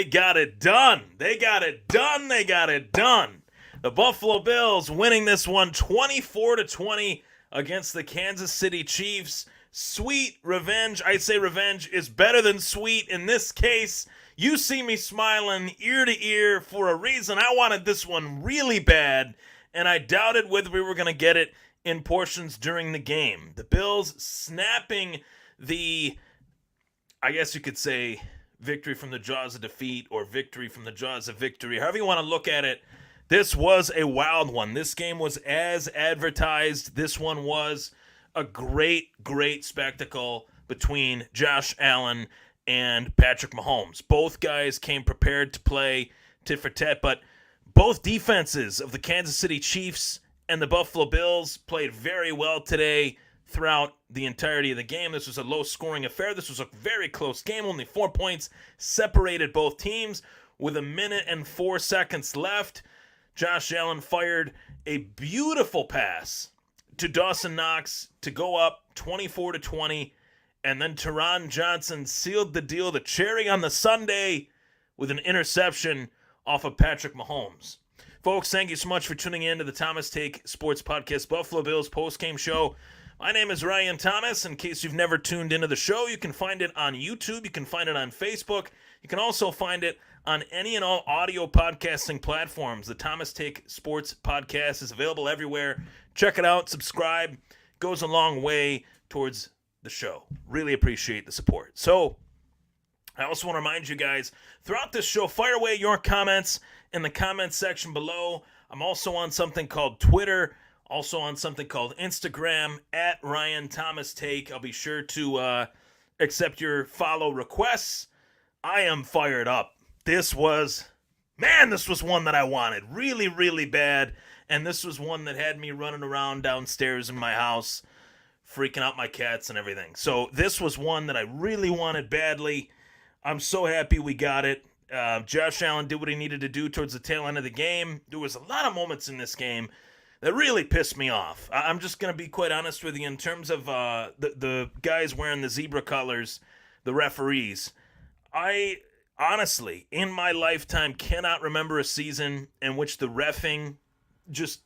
got it done. They got it done. They got it done. The Buffalo Bills winning this one 24-20 against the Kansas City Chiefs. Sweet revenge. I'd say revenge is better than sweet in this case. You see me smiling ear to ear for a reason. I wanted this one really bad, and I doubted whether we were going to get it in portions during the game. The Bills snapping the, I guess you could say, victory from the jaws of defeat or victory from the jaws of victory. However you want to look at it, this was a wild one. This game was as advertised. This one was a great, great spectacle between Josh Allen and Patrick Mahomes. Both guys came prepared to play tit for tat, but both defenses of the Kansas City Chiefs and the Buffalo Bills played very well today throughout the entirety of the game. This was a low-scoring affair. This was a very close game. Only 4 points separated both teams. With 1:04 left, Josh Allen fired a beautiful pass to Dawson Knox to go up 24-20, and then Teron Johnson sealed the deal, the cherry on the sundae, with an interception off of Patrick Mahomes. Folks, thank you so much for tuning in to the Thomas Take Sports Podcast Buffalo Bills postgame show. My name is Ryan Thomas. In case you've never tuned into the show, you can find it on YouTube. You can find it on Facebook. You can also find it on any and all audio podcasting platforms. The Thomas Take Sports Podcast is available everywhere. Check it out. Subscribe. Goes a long way towards the show. Really appreciate the support. So, I also want to remind you guys, throughout this show, fire away your comments in the comments section below. I'm also on something called Twitter, also on something called Instagram, at Ryan Thomas Take. I'll be sure to accept your follow requests. I am fired up. This was one that I wanted really, really bad. And this was one that had me running around downstairs in my house, freaking out my cats and everything. So this was one that I really wanted badly. I'm so happy we got it. Josh Allen did what he needed to do towards the tail end of the game. There was a lot of moments in this game that really pissed me off. I'm just going to be quite honest with you in terms of the guys wearing the zebra colors, the referees. I honestly, in my lifetime, cannot remember a season in which the reffing just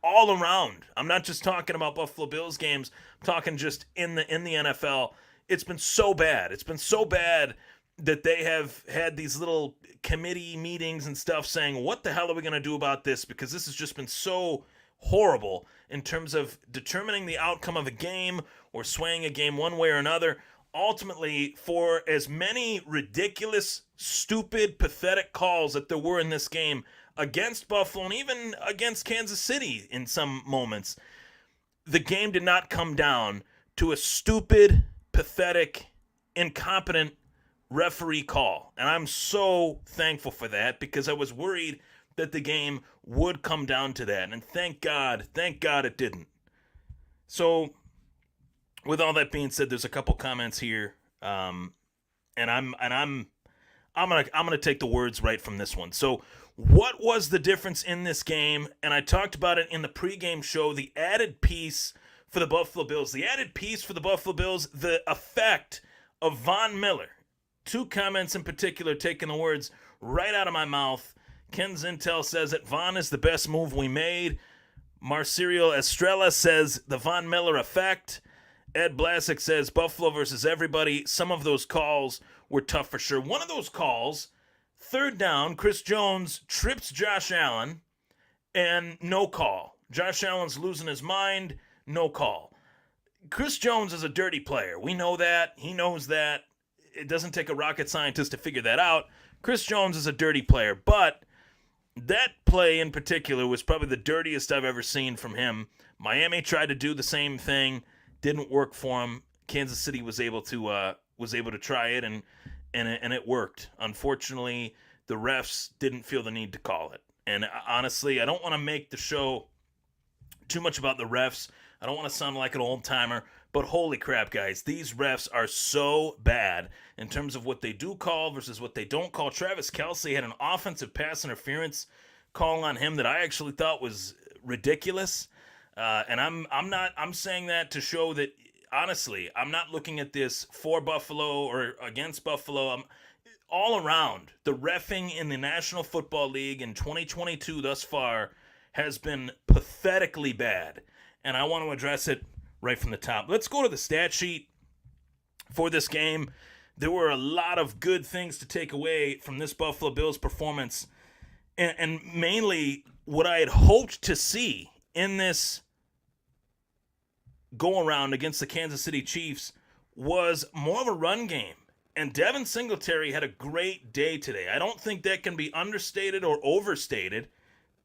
all around. I'm not just talking about Buffalo Bills games. I'm talking just in the NFL. It's been so bad. It's been so bad that they have had these little committee meetings and stuff saying, what the hell are we going to do about this? Because this has just been so horrible in terms of determining the outcome of a game or swaying a game one way or another. Ultimately, for as many ridiculous, stupid, pathetic calls that there were in this game against Buffalo and even against Kansas City in some moments, the game did not come down to a stupid, pathetic, incompetent referee call. And I'm so thankful for that because I was worried that the game would come down to that. And thank God it didn't. So, with all that being said, there's a couple comments here, and I'm gonna take the words right from this one. So, what was the difference in this game? And I talked about it in the pregame show. The added piece for the Buffalo Bills, the effect of Von Miller. Two comments in particular, taking the words right out of my mouth. Ken Zintel says that Von is the best move we made. Marcirio Estrella says the Von Miller effect. Ed Blasick says Buffalo versus everybody. Some of those calls were tough for sure. One of those calls, third down, Chris Jones trips Josh Allen, and no call. Josh Allen's losing his mind, no call. Chris Jones is a dirty player. We know that. He knows that. It doesn't take a rocket scientist to figure that out. Chris Jones is a dirty player, but that play in particular was probably the dirtiest I've ever seen from him. Miami tried to do the same thing. Didn't work for him. Kansas City was able to try it, and it worked. Unfortunately, the refs didn't feel the need to call it. And honestly, I don't want to make the show too much about the refs. I don't want to sound like an old timer, but holy crap, guys, these refs are so bad in terms of what they do call versus what they don't call. Travis Kelce had an offensive pass interference call on him that I actually thought was ridiculous. And I'm saying that to show that, honestly, I'm not looking at this for Buffalo or against Buffalo. all around, the reffing in the National Football League in 2022 thus far has been pathetically bad. And I want to address it right from the top. Let's go to the stat sheet for this game. There were a lot of good things to take away from this Buffalo Bills performance. And mainly what I had hoped to see in this go-around against the Kansas City Chiefs was more of a run game. And Devin Singletary had a great day today. I don't think that can be understated or overstated,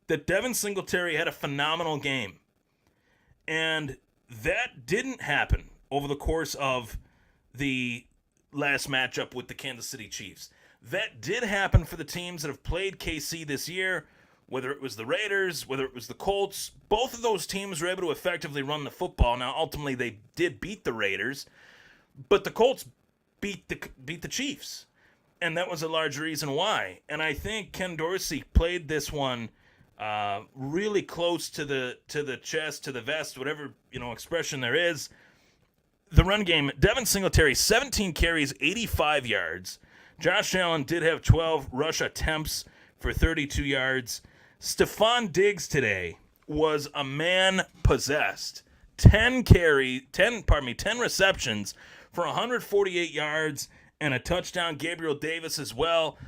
that Devin Singletary had a phenomenal game. And that didn't happen over the course of the last matchup with the Kansas City Chiefs. That did happen for the teams that have played KC this year, whether it was the Raiders, whether it was the Colts. Both of those teams were able to effectively run the football. Now, ultimately, they did beat the Raiders, but the Colts beat the Chiefs, and that was a large reason why. And I think Ken Dorsey played this one really close to the chest, to the vest, whatever expression there is. The run game, Devin Singletary, 17 carries, 85 yards. Josh Allen did have 12 rush attempts for 32 yards. Stephon Diggs today was a man possessed. 10 receptions for 148 yards and a touchdown. Gabriel Davis as well,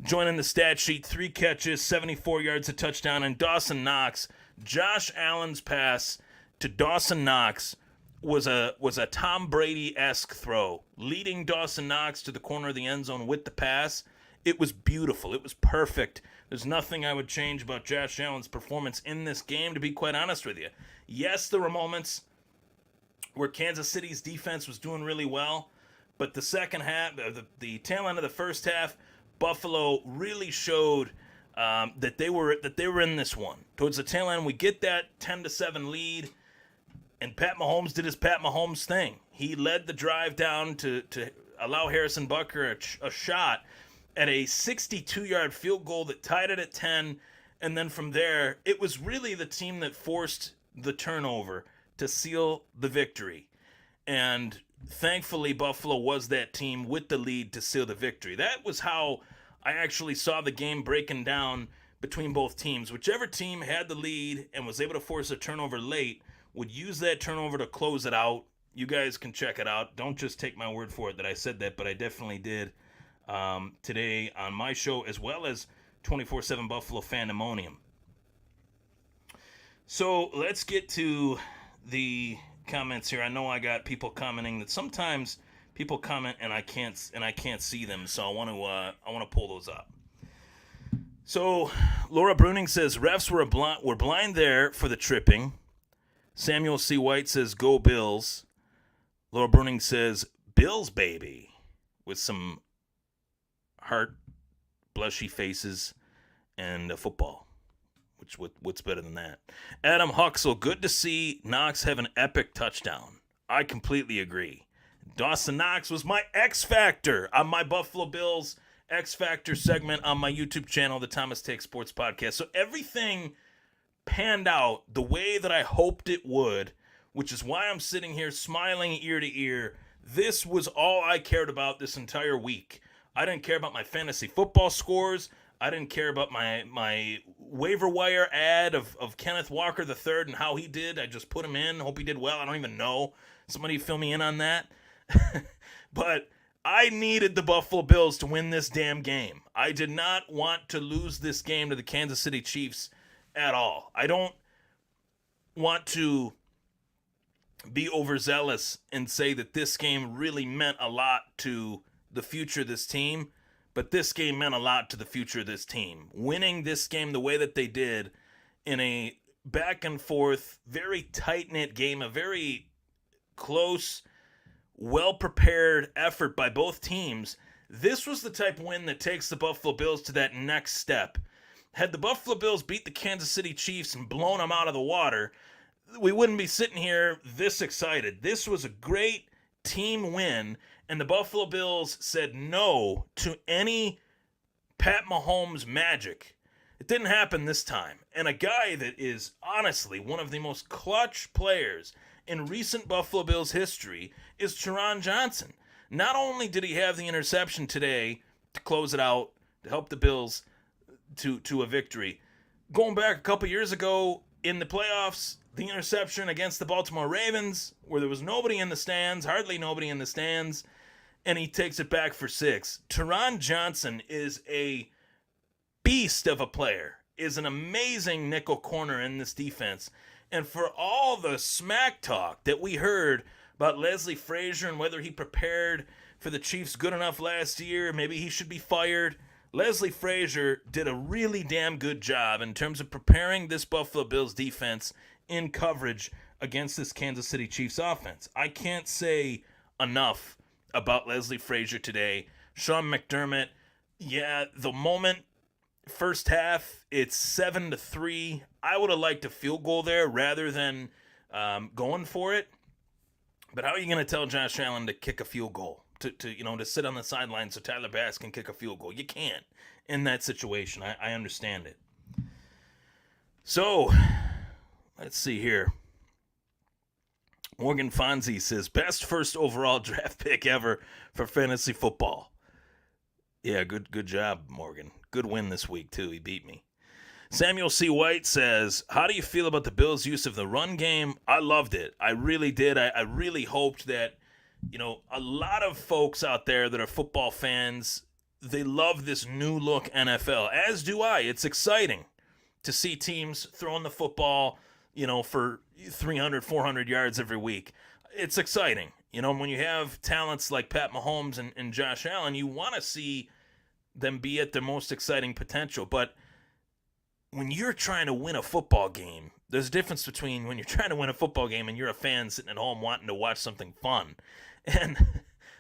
joining the stat sheet, 3 catches, 74 yards, a touchdown. And Dawson Knox, Josh Allen's pass to Dawson Knox was a Tom Brady-esque throw, leading Dawson Knox to the corner of the end zone with the pass. It was beautiful. It was perfect. There's nothing I would change about Josh Allen's performance in this game, to be quite honest with you. Yes, there were moments where Kansas City's defense was doing really well, but the second half, the tail end of the first half, Buffalo really showed that they were in this one. Towards the tail end, we get that 10-7 lead, and Pat Mahomes did his Pat Mahomes thing. He led the drive down to allow Harrison Butker a shot at a 62-yard field goal that tied it at 10, and then from there, it was really the team that forced the turnover to seal the victory. And thankfully, Buffalo was that team with the lead to seal the victory. That was how I actually saw the game breaking down between both teams. Whichever team had the lead and was able to force a turnover late would use that turnover to close it out. You guys can check it out. Don't just take my word for it that I said that, but I definitely did today on my show, as well as 24/7 Buffalo Fandemonium. So let's get to the comments here. I know I got people commenting that sometimes people comment and I can't see them, so I want to pull those up. So Laura Bruning says refs were blind there for the tripping. Samuel C. White says go Bills. Laura Bruning says Bills baby, with some heart blushy faces and a football. What's better than that? Adam Huxell, good to see Knox have an epic touchdown. I completely agree. Dawson Knox was my X Factor on my Buffalo Bills X Factor segment on my YouTube channel, the Thomas Take Sports Podcast. So everything panned out the way that I hoped it would, which is why I'm sitting here smiling ear to ear. This was all I cared about this entire week. I didn't care about my fantasy football scores. I didn't care about my waiver wire ad of Kenneth Walker III and how he did. I just put him in. Hope he did well. I don't even know. Somebody fill me in on that. But I needed the Buffalo Bills to win this damn game. I did not want to lose this game to the Kansas City Chiefs at all. I don't want to be overzealous and say that this game really meant a lot to the future of this team, but this game meant a lot to the future of this team. Winning this game the way that they did in a back and forth, very tight-knit game, a very close, well-prepared effort by both teams, this was the type of win that takes the Buffalo Bills to that next step. Had the Buffalo Bills beat the Kansas City Chiefs and blown them out of the water, we wouldn't be sitting here this excited. This was a great team win, and the Buffalo Bills said no to any Pat Mahomes magic. It didn't happen this time. And a guy that is honestly one of the most clutch players in recent Buffalo Bills history is Teron Johnson. Not only did he have the interception today to close it out, to help the Bills to a victory. Going back a couple years ago in the playoffs, the interception against the Baltimore Ravens, where there was nobody in the stands, hardly nobody in the stands, and he takes it back for 6. Teron Johnson is a beast of a player, is an amazing nickel corner in this defense. And for all the smack talk that we heard about Leslie Frazier and whether he prepared for the Chiefs good enough last year, maybe he should be fired, Leslie Frazier did a really damn good job in terms of preparing this Buffalo Bills defense in coverage against this Kansas City Chiefs offense. I can't say enough about Leslie Frazier today. Sean McDermott, yeah, the moment, first half, it's 7-3. I would have liked a field goal there rather than going for it. But how are you going to tell Josh Allen to kick a field goal? To sit on the sideline so Tyler Bass can kick a field goal? You can't in that situation. I understand it. So, let's see here. Morgan Fonzie says, best first overall draft pick ever for fantasy football. Yeah, good job, Morgan. Good win this week, too. He beat me. Samuel C. White says, how do you feel about the Bills' use of the run game? I loved it. I really did. I really hoped that, a lot of folks out there that are football fans, they love this new look NFL, as do I. It's exciting to see teams throwing the football, for 300, 400 yards every week. It's exciting. When you have talents like Pat Mahomes and Josh Allen, you want to see them be at their most exciting potential. But when you're trying to win a football game, there's a difference between when you're trying to win a football game and you're a fan sitting at home wanting to watch something fun. And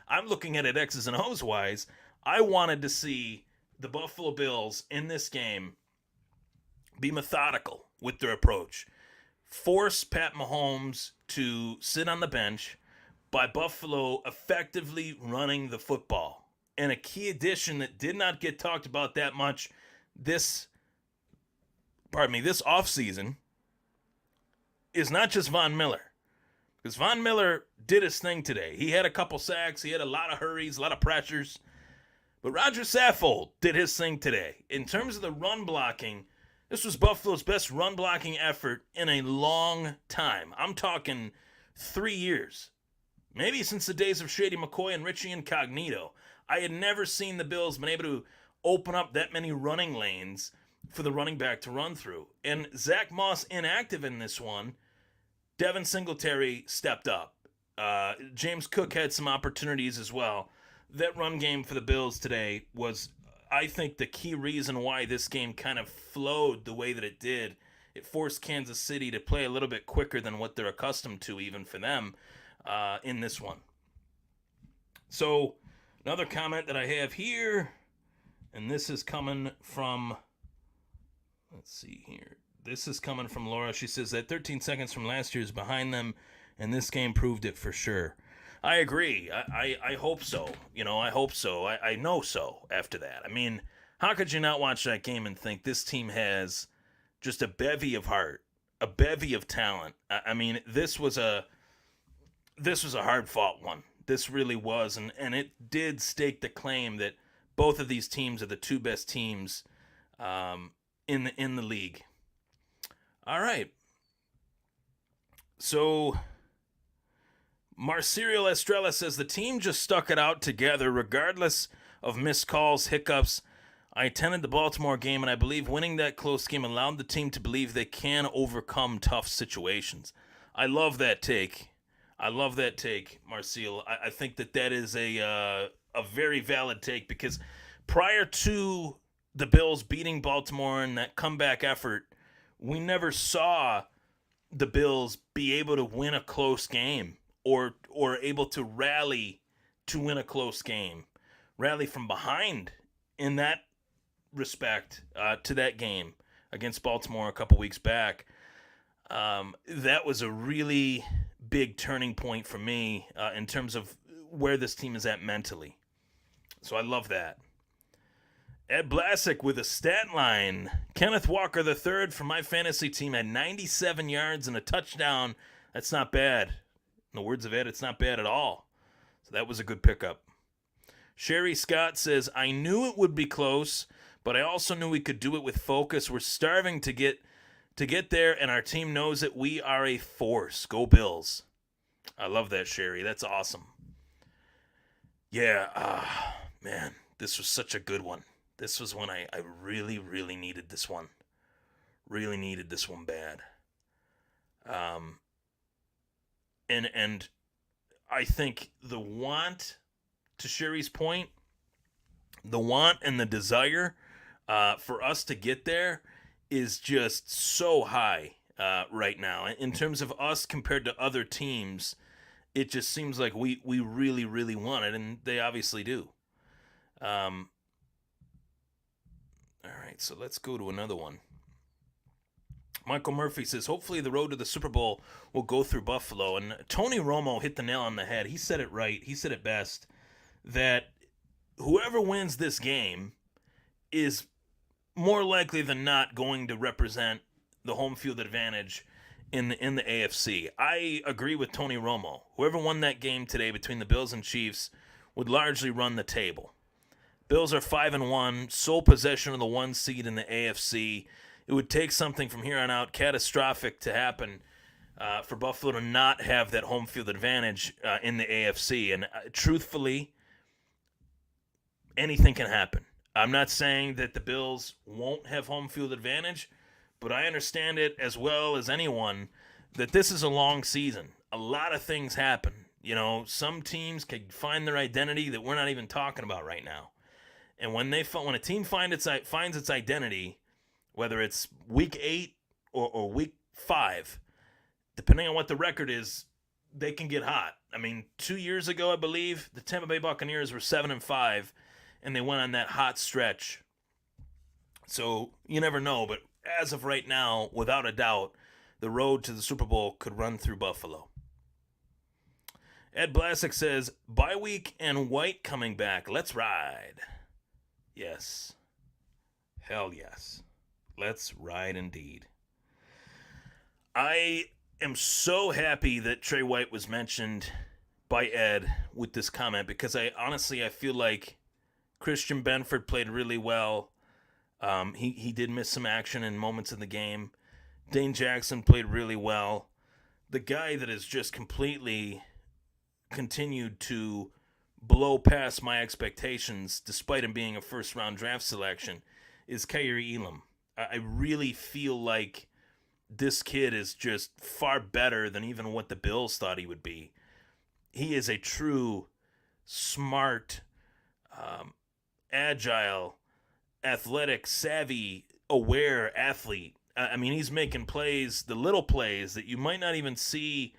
I'm looking at it X's and O's wise. I wanted to see the Buffalo Bills in this game be methodical with their approach. Force Pat Mahomes to sit on the bench by Buffalo effectively running the football. And a key addition that did not get talked about that much this offseason is not just Von Miller. Because Von Miller did his thing today. He had a couple sacks. He had a lot of hurries, a lot of pressures. But Roger Saffold did his thing today. In terms of the run blocking, this was Buffalo's best run blocking effort in a long time. I'm talking 3 years. Maybe since the days of Shady McCoy and Richie Incognito. I had never seen the Bills been able to open up that many running lanes for the running back to run through. And Zach Moss inactive in this one. Devin Singletary stepped up. James Cook had some opportunities as well. That run game for the Bills today was, I think, the key reason why this game kind of flowed the way that it did. It forced Kansas City to play a little bit quicker than what they're accustomed to, even for them, in this one. So, another comment that I have here, and this is coming from, let's see here. This is coming from Laura. She says that 13 seconds from last year is behind them, and this game proved it for sure. I agree. I hope so. I hope so. I know so after that. I mean, how could you not watch that game and think this team has just a bevy of heart, a bevy of talent? I mean, this was a hard-fought one. This really was, and it did stake the claim that both of these teams are the two best teams in the league. All right. So Marcelo Estrella says the team just stuck it out together regardless of missed calls, hiccups. I attended the Baltimore game, and I believe winning that close game allowed the team to believe they can overcome tough situations. I love that take. Marcelo. I think that is a very valid take, because prior to the Bills beating Baltimore and that comeback effort, we never saw the Bills be able to win a close game or able to rally to win a close game, rally from behind in that respect to that game against Baltimore a couple weeks back. That was a really big turning point for me in terms of where this team is at mentally. So I love that. Ed Blasick with a stat line. Kenneth Walker III from my fantasy team had 97 yards and a touchdown. That's not bad. In the words of Ed, it's not bad at all. So that was a good pickup. Sherry Scott says, I knew it would be close, but I also knew we could do it with focus. We're starving to get there, and our team knows it. We are a force. Go Bills. I love that, Sherry. That's awesome. Yeah, man, this was such a good one. This was when I really, really needed this one. Really needed this one bad. And I think the want, to Sherry's point, the want and the desire for us to get there is just so high right now. In terms of us compared to other teams, it just seems like we really, really want it, and they obviously do. All right, so let's go to another one. Michael Murphy says, hopefully the road to the Super Bowl will go through Buffalo. And Tony Romo hit the nail on the head. He said it right. He said it best, that whoever wins this game is more likely than not going to represent the home field advantage in the AFC. I agree with Tony Romo. Whoever won that game today between the Bills and Chiefs would largely run the table. Bills are 5-1, sole possession of the 1 seed in the AFC. It would take something from here on out catastrophic to happen for Buffalo to not have that home field advantage in the AFC. And truthfully, anything can happen. I'm not saying that the Bills won't have home field advantage, but I understand it as well as anyone that this is a long season. A lot of things happen. You know, some teams can find their identity that we're not even talking about right now. And when a team finds its identity, whether it's week 8 or week 5, depending on what the record is, they can get hot. I mean, 2 years ago, I believe, the Tampa Bay Buccaneers were 7-5, and they went on that hot stretch. So you never know, but as of right now, without a doubt, the road to the Super Bowl could run through Buffalo. Ed Blasek says, bye week and White coming back. Let's ride. Yes. Hell yes. Let's ride indeed. I am so happy that Trey White was mentioned by Ed with this comment, because I feel like Christian Benford played really well. He did miss some action in moments in the game. Dane Jackson played really well. The guy that has just completely continued to blow past my expectations, despite him being a first-round draft selection, is Kyrie Elam. I really feel like this kid is just far better than even what the Bills thought he would be. He is a true, smart, agile, athletic, savvy, aware athlete. I mean, he's making plays, the little plays that you might not even see,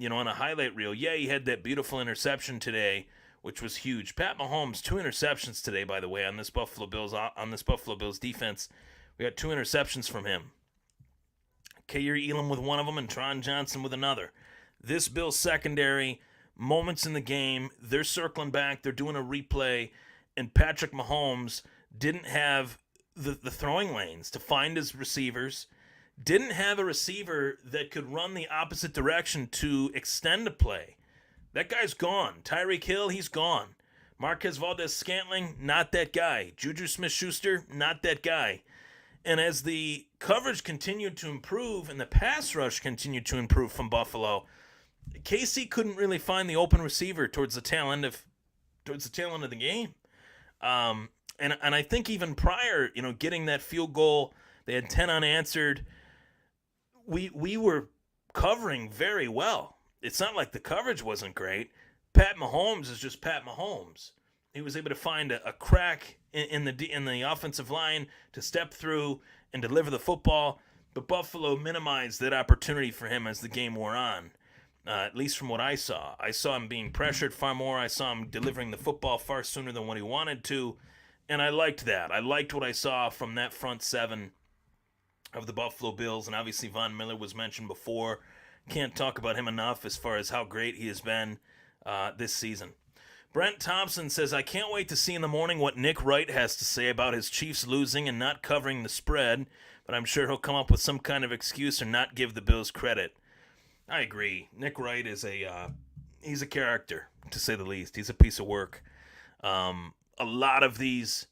on a highlight reel. Yeah, he had that beautiful interception today, which was huge. Pat Mahomes, 2 interceptions today, by the way, on this Buffalo Bills defense. We got 2 interceptions from him. Kyrie Elam with one of them and Tron Johnson with another. This Bills secondary, moments in the game, they're circling back, they're doing a replay, and Patrick Mahomes didn't have the throwing lanes to find his receivers, didn't have a receiver that could run the opposite direction to extend a play. That guy's gone. Tyreek Hill, he's gone. Marquez Valdez-Scantling, not that guy. Juju Smith-Schuster, not that guy. And as the coverage continued to improve and the pass rush continued to improve from Buffalo, KC couldn't really find the open receiver towards the tail end of the game. And I think even prior, getting that field goal, they had 10 unanswered. We were covering very well. It's not like the coverage wasn't great. Pat Mahomes is just Pat Mahomes. He was able to find a crack in the offensive line to step through and deliver the football. But Buffalo minimized that opportunity for him as the game wore on, at least from what I saw. I saw him being pressured far more. I saw him delivering the football far sooner than what he wanted to. And I liked that. I liked what I saw from that front seven of the Buffalo Bills. And obviously Von Miller was mentioned before. Can't talk about him enough as far as how great he has been this season. Brent Thompson says, I can't wait to see in the morning what Nick Wright has to say about his Chiefs losing and not covering the spread, but I'm sure he'll come up with some kind of excuse or not give the Bills credit. I agree. Nick Wright is he's a character, to say the least. He's a piece of work. A lot of these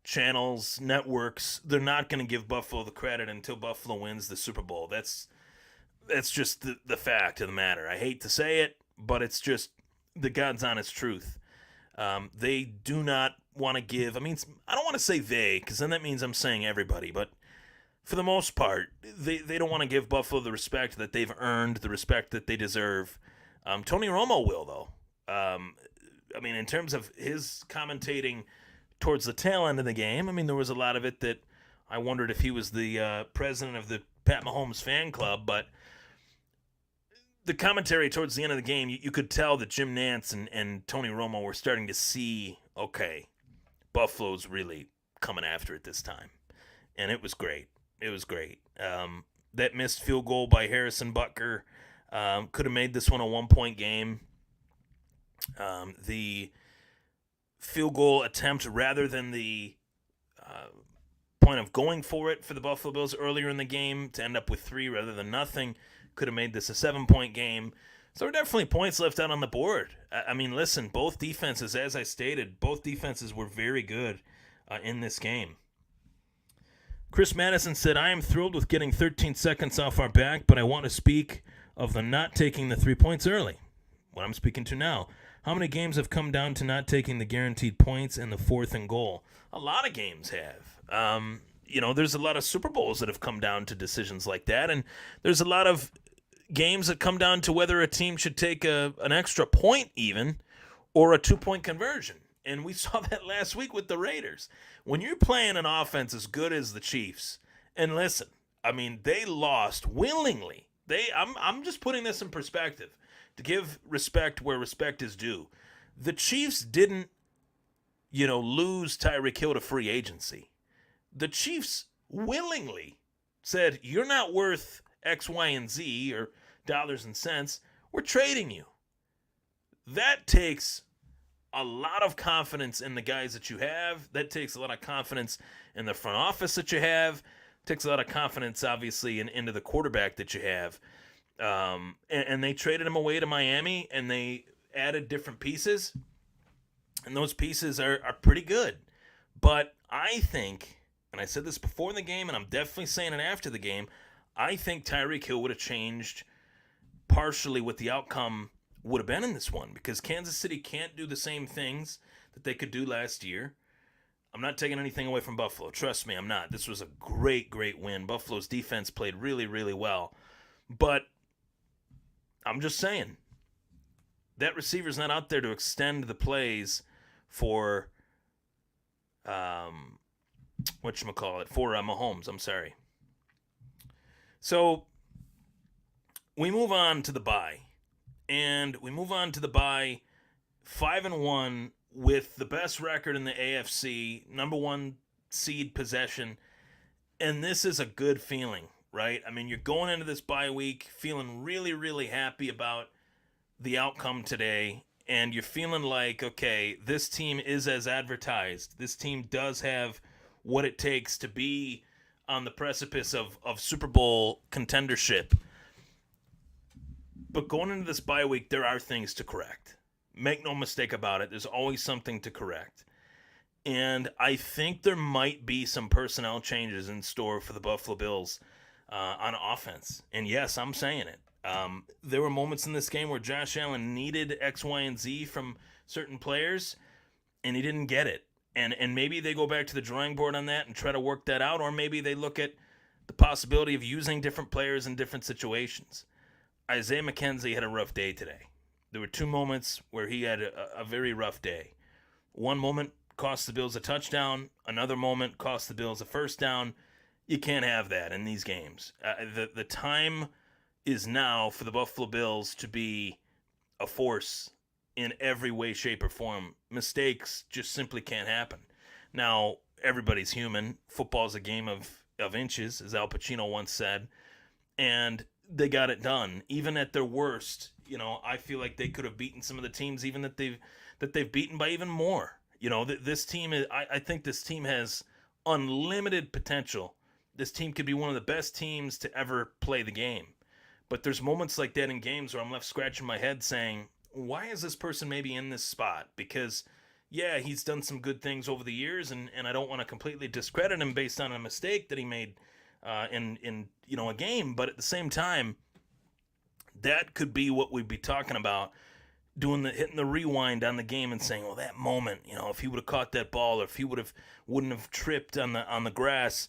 channels, networks, they're not going to give Buffalo the credit until Buffalo wins the Super Bowl. That's just the fact of the matter. I hate to say it, but it's just the God's honest truth. They do not want to give. I mean, I don't want to say they, because then that means I'm saying everybody, but for the most part, they don't want to give Buffalo the respect that they've earned, the respect that they deserve. Tony Romo will, though. I mean, in terms of his commentating towards the tail end of the game, I mean, there was a lot of it that I wondered if he was the president of the Pat Mahomes fan club, but the commentary towards the end of the game, you could tell that Jim Nantz and Tony Romo were starting to see, okay, Buffalo's really coming after it this time. And it was great. It was great. That missed field goal by Harrison Butker could have made this one a 1-point game. The field goal attempt, rather than the point of going for it for the Buffalo Bills earlier in the game to end up with 3 rather than nothing, could have made this a 7-point game. So there are definitely points left out on the board. I mean, listen, both defenses, as I stated, both defenses were very good in this game. Chris Madison said, I am thrilled with getting 13 seconds off our back, but I want to speak of the not taking the 3 points early. What I'm speaking to now. How many games have come down to not taking the guaranteed points and the 4th and goal? A lot of games have. There's a lot of Super Bowls that have come down to decisions like that, and there's a lot of games that come down to whether a team should take an extra point even, or a 2-point conversion. And we saw that last week with the Raiders. When you're playing an offense as good as the Chiefs, and listen, I mean, they lost willingly. I'm just putting this in perspective to give respect where respect is due. The Chiefs didn't, lose Tyreek Hill to free agency. The Chiefs willingly said, you're not worth X, Y, and Z, or dollars and cents. We're trading you. That takes a lot of confidence in the guys that you have. That takes a lot of confidence in the front office that you have. It takes a lot of confidence, obviously, into the quarterback that you have. And they traded him away to Miami, and they added different pieces. And those pieces are pretty good. But I think, and I said this before the game, and I'm definitely saying it after the game, I think Tyreek Hill would have changed partially what the outcome would have been in this one, because Kansas City can't do the same things that they could do last year. I'm not taking anything away from Buffalo. Trust me, I'm not. This was a great, great win. Buffalo's defense played really, really well. But I'm just saying, that receiver's not out there to extend the plays for, for Mahomes. I'm sorry. So we move on to the bye. And we move on to the bye 5-1 with the best record in the AFC, number 1 seed possession. And this is a good feeling, right? I mean, you're going into this bye week feeling really, really happy about the outcome today. And you're feeling like, okay, this team is as advertised. This team does have what it takes to be on the precipice of Super Bowl contendership. But going into this bye week, there are things to correct. Make no mistake about it. There's always something to correct. And I think there might be some personnel changes in store for the Buffalo Bills on offense. And yes, I'm saying it. There were moments in this game where Josh Allen needed X, Y, and Z from certain players, and he didn't get it. And maybe they go back to the drawing board on that and try to work that out, or maybe they look at the possibility of using different players in different situations. Isaiah McKenzie had a rough day today. There were 2 moments where he had a very rough day. One moment cost the Bills a touchdown. Another moment cost the Bills a first down. You can't have that in these games. The time is now for the Buffalo Bills to be a force in every way, shape, or form. Mistakes just simply can't happen. Now, everybody's human. Football's a game of inches, as Al Pacino once said. And they got it done. Even at their worst, I feel like they could have beaten some of the teams even that they've beaten by even more. This team is, I think this team has unlimited potential. This team could be one of the best teams to ever play the game. But there's moments like that in games where I'm left scratching my head saying, why is this person maybe in this spot? Because yeah, he's done some good things over the years, and I don't want to completely discredit him based on a mistake that he made in a game. But at the same time, that could be what we'd be talking about, hitting the rewind on the game and saying, well, that moment, if he would have caught that ball, or if he wouldn't have tripped on the grass,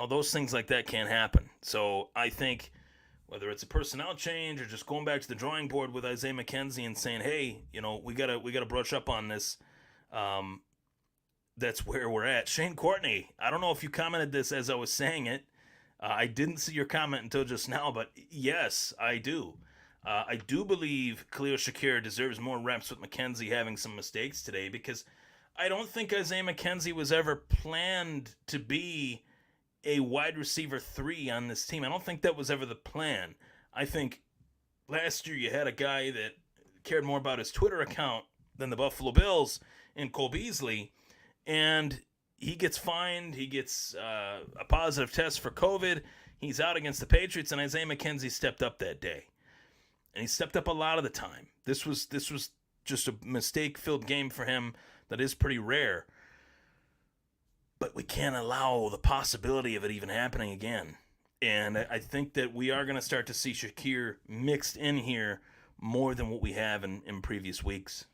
those things like that can't happen. So I think whether it's a personnel change or just going back to the drawing board with Isaiah McKenzie and saying, hey, we gotta brush up on this. That's where we're at. Shane Courtney, I don't know if you commented this as I was saying it. I didn't see your comment until just now, but yes, I do. I do believe Khalil Shakir deserves more reps with McKenzie having some mistakes today, because I don't think Isaiah McKenzie was ever planned to be a wide receiver 3 on this team. I don't think that was ever the plan. I think last year you had a guy that cared more about his Twitter account than the Buffalo Bills in Cole Beasley, and he gets fined. He gets a positive test for COVID. He's out against the Patriots, and Isaiah McKenzie stepped up that day. And he stepped up a lot of the time. This was just a mistake-filled game for him that is pretty rare. But we can't allow the possibility of it even happening again. And I think that we are going to start to see Shakir mixed in here more than what we have in previous weeks.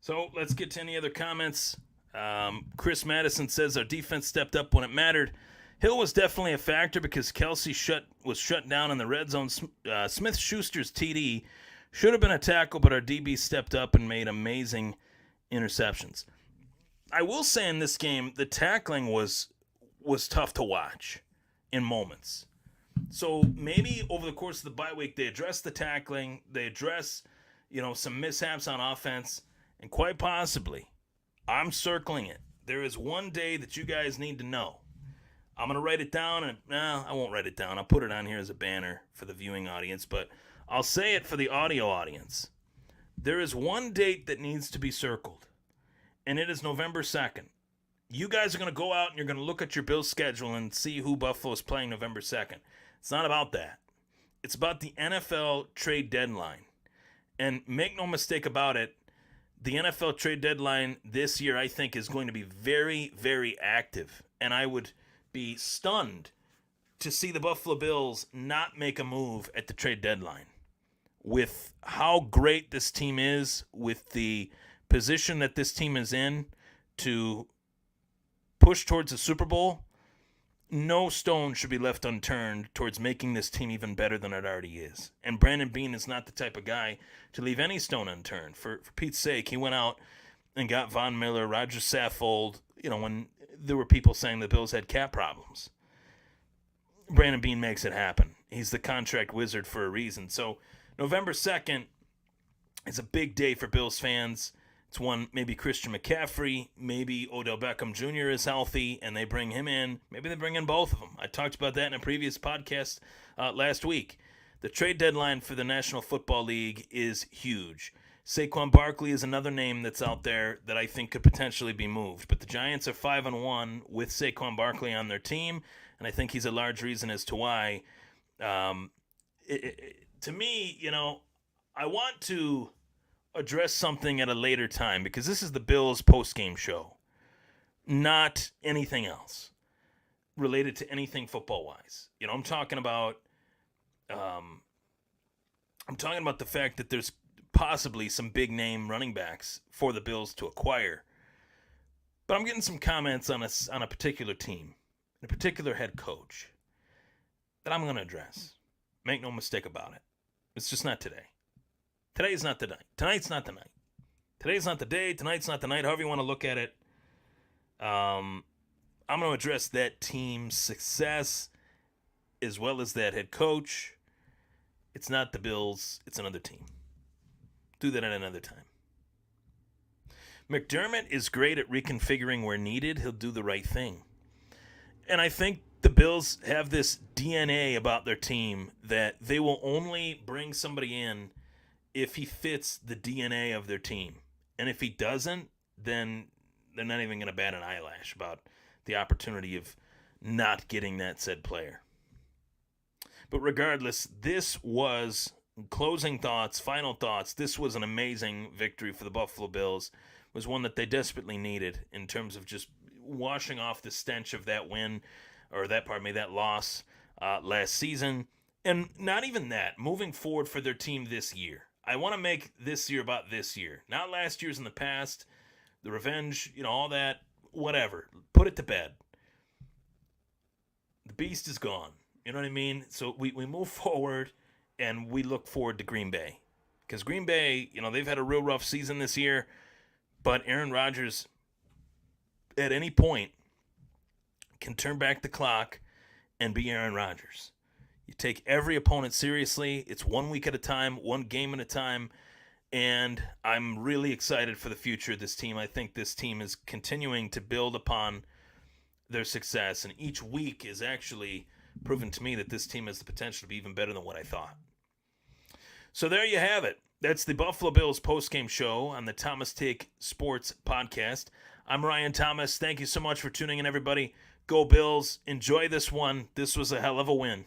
So let's get to any other comments. Chris Madison says our defense stepped up when it mattered. Hill was definitely a factor because Kelsey was shut down in the red zone. Smith-Schuster's TD should have been a tackle, but our DB stepped up and made amazing interceptions. I will say in this game, the tackling was tough to watch in moments. So maybe over the course of the bye week, they address the tackling, they address, some mishaps on offense, and quite possibly, I'm circling it. There is one day that you guys need to know. I'm going to write it down, and I won't write it down. I'll put it on here as a banner for the viewing audience, but I'll say it for the audio audience. There is one date that needs to be circled, and it is November 2nd. You guys are going to go out and you're going to look at your Bills schedule and see who Buffalo is playing November 2nd. It's not about that. It's about the NFL trade deadline. And make no mistake about it, the NFL trade deadline this year, I think, is going to be very, very active. And I would be stunned to see the Buffalo Bills not make a move at the trade deadline. With how great this team is, with the position that this team is in to push towards the Super Bowl, no stone should be left unturned towards making this team even better than it already is. And Brandon Beane is not the type of guy to leave any stone unturned. For Pete's sake, he went out and got Von Miller, Roger Saffold, when there were people saying the Bills had cap problems. Brandon Beane makes it happen. He's the contract wizard for a reason. So November 2nd is a big day for Bills fans. It's one, maybe Christian McCaffrey, maybe Odell Beckham Jr. is healthy, and they bring him in. Maybe they bring in both of them. I talked about that in a previous podcast last week. The trade deadline for the National Football League is huge. Saquon Barkley is another name that's out there that I think could potentially be moved. But the Giants are 5-1 with Saquon Barkley on their team, and I think he's a large reason as to why. To me, I want to address something at a later time because this is the Bills postgame show, not anything else related to anything football-wise. I'm talking about the fact that there's possibly some big-name running backs for the Bills to acquire. But I'm getting some comments on a particular team, a particular head coach that I'm going to address. Make no mistake about it. It's just not today. Today's not the night. Tonight's not the night. Today's not the day. Tonight's not the night. However you want to look at it. I'm going to address that team's success as well as that head coach. It's not the Bills. It's another team. Do that at another time. McDermott is great at reconfiguring where needed. He'll do the right thing. And I think the Bills have this DNA about their team that they will only bring somebody in if he fits the DNA of their team. And if he doesn't, then they're not even going to bat an eyelash about the opportunity of not getting that said player. But regardless, this was closing thoughts, final thoughts. This was an amazing victory for the Buffalo Bills. It was one that they desperately needed in terms of just washing off the stench of that win, or that loss last season. And not even that, moving forward for their team this year. I want to make this year about this year, not last year's in the past. The revenge, all that, whatever. Put it to bed. The beast is gone. You know what I mean? So we move forward and we look forward to Green Bay. Because Green Bay, they've had a real rough season this year, but Aaron Rodgers, at any point, can turn back the clock and be Aaron Rodgers. You take every opponent seriously. It's 1 week at a time, one game at a time, and I'm really excited for the future of this team. I think this team is continuing to build upon their success, and each week is actually proven to me that this team has the potential to be even better than what I thought. So there you have it. That's the Buffalo Bills postgame show on the Thomas Take Sports podcast. I'm Ryan Thomas. Thank you so much for tuning in, everybody. Go Bills. Enjoy this one. This was a hell of a win.